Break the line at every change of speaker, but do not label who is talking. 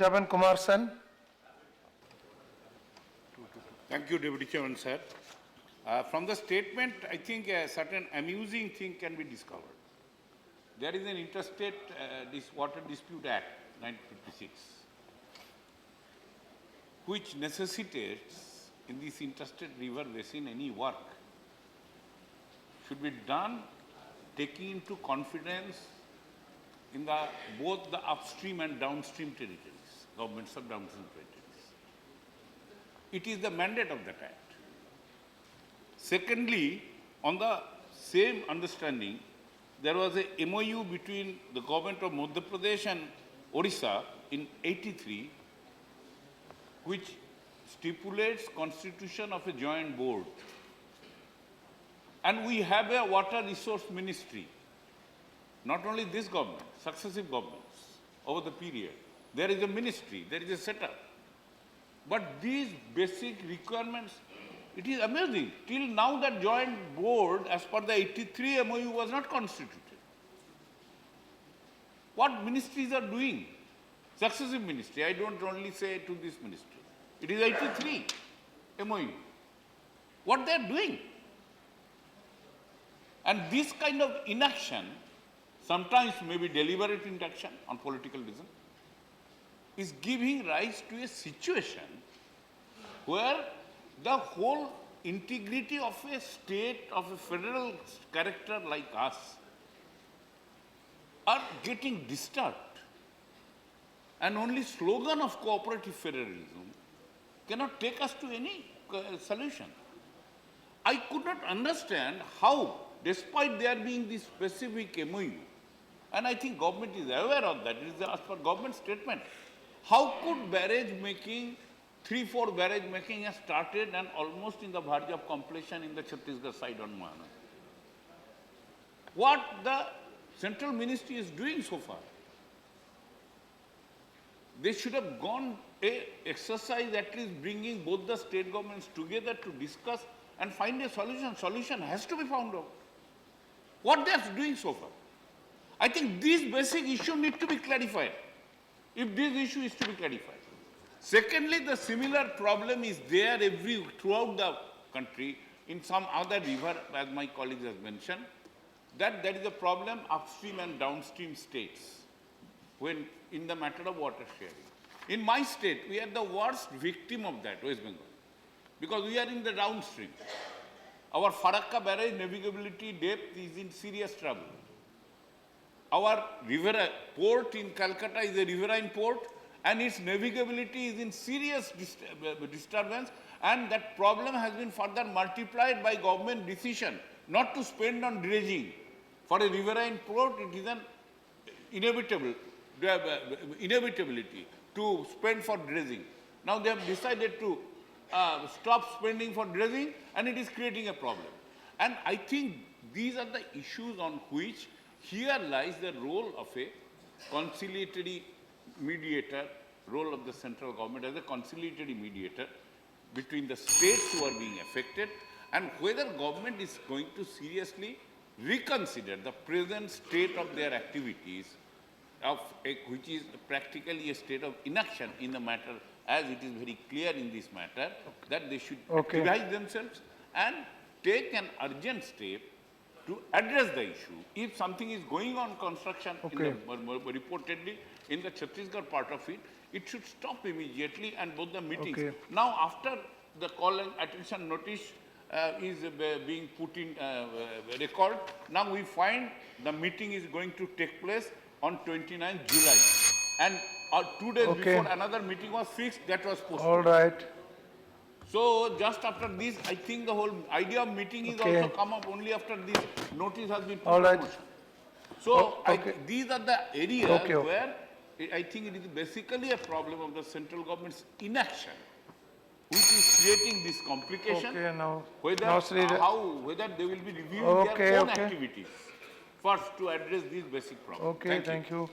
Tapak Kumar Sen.
Thank you, Deputy Chairman, sir. From the statement, I think a certain amusing thing can be discovered. There is an Interstate Water Dispute Act, 1956, which necessitates in this interstate river basin any work should be done taking into confidence in both the upstream and downstream territories, governments of downstream territories. It is the mandate of that act. Secondly, on the same understanding, there was a MOU between the government of Madhya Pradesh and Odisha in '83, which stipulates constitution of a joint board. And we have a water resource ministry. Not only this government, successive governments over the period. There is a ministry, there is a setup. But these basic requirements, it is amazing. Till now that joint board as per the '83 MOU was not constituted. What ministries are doing? Successive ministry, I don't only say to this ministry. It is '83 MOU. What they are doing? And this kind of inaction, sometimes maybe deliberate inaction on political reason, is giving rise to a situation where the whole integrity of a state, of a federal character like us, are getting disturbed. And only slogan of cooperative federalism cannot take us to any solution. I could not understand how, despite there being this specific MOU, and I think government is aware of that, it is as per government statement, how could barrage making, 3-4 barrage making has started and almost in the verge of completion in the Chhattisgarh side on Mahanadi? What the central ministry is doing so far? They should have gone a exercise at least bringing both the state governments together to discuss and find a solution. Solution has to be found out. What they are doing so far? I think these basic issues need to be clarified, if this issue is to be clarified. Secondly, the similar problem is there throughout the country in some other river, as my colleague has mentioned, that there is a problem upstream and downstream states when in the matter of water sharing. In my state, we are the worst victim of that, West Bengal, because we are in the downstream. Our Farakka barrage navigability depth is in serious trouble. Our river port in Calcutta is a riverine port and its navigability is in serious disturbance, and that problem has been further multiplied by government decision not to spend on dredging. For a riverine port, it is an inevitability to spend for dredging. Now they have decided to stop spending for dredging, and it is creating a problem. And I think these are the issues on which here lies the role of a conciliatory mediator, role of the central government as a conciliatory mediator between the states who are being affected, and whether government is going to seriously reconsider the present state of their activities, which is practically a state of inaction in the matter, as it is very clear in this matter, that they should activize themselves and take an urgent step to address the issue. If something is going on construction, reportedly in the Chhattisgarh part of it, it should stop immediately and both the meetings. Now, after the call and attention notice is being put in record, now we find the meeting is going to take place on 29th July. And 2 days before another meeting was fixed, that was postponed.
All right.
So just after this, I think the whole idea of meeting is also come up only after this notice has been put in motion. So these are the areas where I think it is basically a problem of the central government's inaction, which is creating this complication. Whether they will be reviewing their own activities first to address these basic problems.
Thank you.